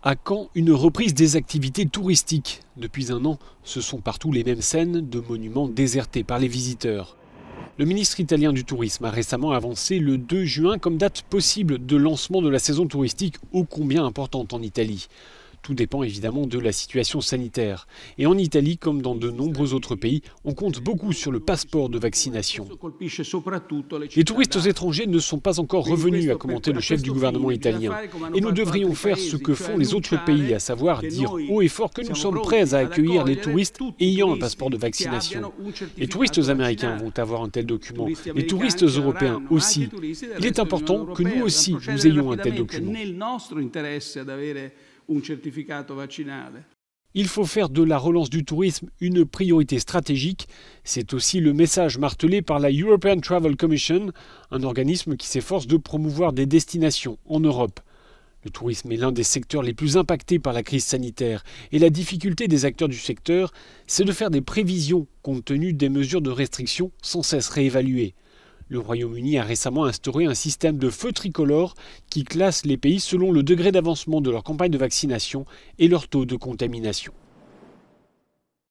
À quand une reprise des activités touristiques? Depuis un an, ce sont partout les mêmes scènes de monuments désertés par les visiteurs. Le ministre italien du Tourisme a récemment avancé le 2 juin comme date possible de lancement de la saison touristique ô combien importante en Italie. Tout dépend évidemment de la situation sanitaire. Et en Italie, comme dans de nombreux autres pays, on compte beaucoup sur le passeport de vaccination. Les touristes étrangers ne sont pas encore revenus, a commenté le chef du gouvernement italien. Et nous devrions faire ce que font les autres pays, à savoir dire haut et fort que nous sommes prêts à accueillir les touristes ayant un passeport de vaccination. Les touristes américains vont avoir un tel document, les touristes européens aussi. Il est important que nous aussi, nous ayons un tel document. Il faut faire de la relance du tourisme une priorité stratégique. C'est aussi le message martelé par la European Travel Commission, un organisme qui s'efforce de promouvoir des destinations en Europe. Le tourisme est l'un des secteurs les plus impactés par la crise sanitaire et la difficulté des acteurs du secteur, c'est de faire des prévisions compte tenu des mesures de restriction sans cesse réévaluées. Le Royaume-Uni a récemment instauré un système de feu tricolore qui classe les pays selon le degré d'avancement de leur campagne de vaccination et leur taux de contamination.